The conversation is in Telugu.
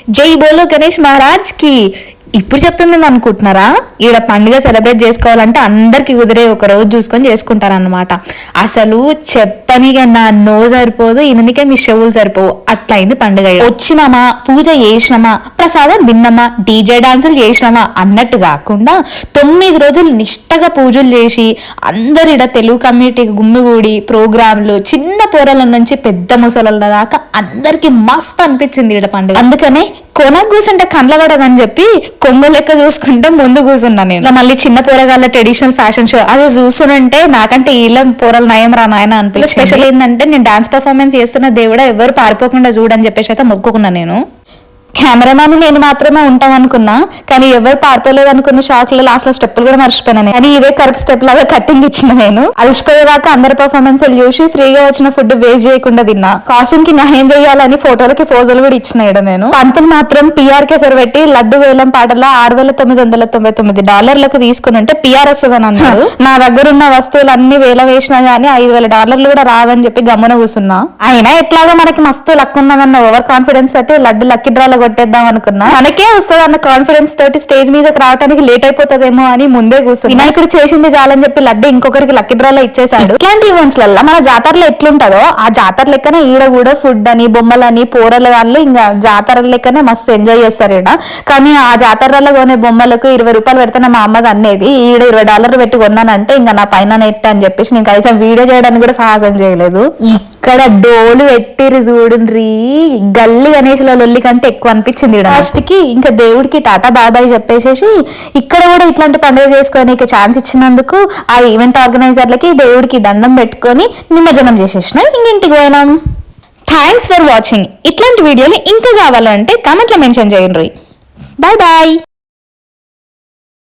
జై బోలో గణేష్ మహారాజ్ కి. ఇప్పుడు చెప్తుంది అనుకుంటున్నారా? ఈడ పండుగ సెలబ్రేట్ చేసుకోవాలంటే అందరికి కుదిరే ఒక రోజు చూసుకొని చేసుకుంటారన్నమాట. అసలు చెప్పనిగా నా నో సరిపోదు, ఈయనకే మీ చెవులు సరిపోవు, అట్లా అయింది పండుగ. వచ్చినామా, పూజ చేసినామా, ప్రసాదం తిన్నామా, డీజే డాన్సులు చేసినామా అన్నట్టు కాకుండా 9 రోజులు నిష్టగా పూజలు చేసి అందరిడ తెలుగు కమ్యూనిటీ గుమ్మిగూడి ప్రోగ్రాంలు, చిన్న పోరల నుంచి పెద్ద ముసల దాకా అందరికి మస్తు అనిపించింది ఈడ పండుగ. అందుకనే కొనకు కూర్చుంటే కండ్ల పడదని చెప్పి కొంగ లెక్క చూసుకుంటే ముందు కూర్చున్నా నేను. మళ్ళీ చిన్న పోరగాళ్ళ ట్రెడిషనల్ ఫ్యాషన్ షో అది చూస్తుంటే నాకంటే వీళ్ళ పోరలు నయం రా నాయన అనిపించింది. స్పెషల్ ఏంటంటే నేను డాన్స్ పర్ఫార్మెన్స్ చేస్తున్న దేవుడా ఎవరు పారిపోకుండా చూడని చెప్పేసి అయితే మొక్కుకున్నా నేను. కెమెరామ్యాన్ నేను మాత్రమే ఉంటాం అనుకున్నా, కానీ ఎవరు పారిపోలేదు అనుకున్న షాక్ లో లాస్ట్ లో స్టెప్పులు కూడా మర్చిపోయినా. కానీ ఇదే కరెక్ట్ స్టెప్ లాగా కట్టింగ్ ఇచ్చిన నేను. అలసిపోయేదాకా అందరి పర్ఫార్మెన్స్ చూసి ఫ్రీగా వచ్చిన ఫుడ్ వేస్ట్ చేయకుండా తిన్నా. కాస్ట్యూమ్ కి న్యాయం చేయాలని ఫోటోలకి పోజులు కూడా ఇచ్చినాడు నేను. పంతులు మాత్రం పిఆర్ కేసరి పెట్టి లడ్డు వేలం పాటలో $6,999 తీసుకుని ఉంటే పిఆర్ వస్తుందని అన్నాడు. నా దగ్గర ఉన్న వస్తువులు అన్ని వేల వేసినా గానీ $5,000 కూడా రావని చెప్పి గమ్మున కూర్చున్నా. అయినా ఎట్లాగో మనకి మస్తు లక్ ఉన్నదన్న ఓవర్ కాన్ఫిడెన్స్ అయితే లడ్డు లక్కీ డ్రాలో కొట్టేద్దాం అనుకున్నా. మనకే వస్తుంది అన్న కాన్ఫిడెన్స్ తోటి స్టేజ్ మీదకి రావడానికి లేట్ అయిపోతుందేమో అని ముందే కూర్చుని వినాయకుడు చేసింది చాలని చెప్పి లడ్డు ఇంకొకరికి లక్కీ డ్రాలో ఇచ్చేసాడు. ఇట్లాంటి ఈవెంట్స్ లలో మన జాతరలో ఎట్లుంటదో ఆ జాతర లెక్కనే ఈడ కూడా ఫుడ్ అని బొమ్మలని పోరల వాళ్ళు ఇంకా జాతర లెక్కనే మస్తు ఎంజాయ్ చేస్తారు ఈడ. కానీ ఆ జాతరలో కొనే బొమ్మలకు $20 పెడితే మా అమ్మది అనేది ఈడ $20 పెట్టి కొన్నానంటే ఇంకా నా పైన నెట్ అని చెప్పేసి నేను కనీసం వీడియో చేయడానికి కూడా సాహసం చేయలేదు. ఇక్కడ డోలు పెట్టిరు చూడుండ్రీ, గల్లీ గణేష్ల లొల్లి కంటే ఎక్కువ అనిపించింది. లాస్ట్ కి ఇంకా దేవుడికి టాటా బాబాయ్ చెప్పేసేసి ఇక్కడ కూడా ఇట్లాంటి పండుగ చేసుకోనికి ఛాన్స్ ఇచ్చినందుకు ఆ ఈవెంట్ ఆర్గనైజర్లకి దేవుడికి దండం పెట్టుకొని నిమజ్జనం చేసేసినాం, ఇంటికి పోయినాం. Thanks for watching. ఇట్లాంటి వీడియోలు ఇంకా కావాలంటే కామెంట్లో మెన్షన్ చేయండి. Bye bye.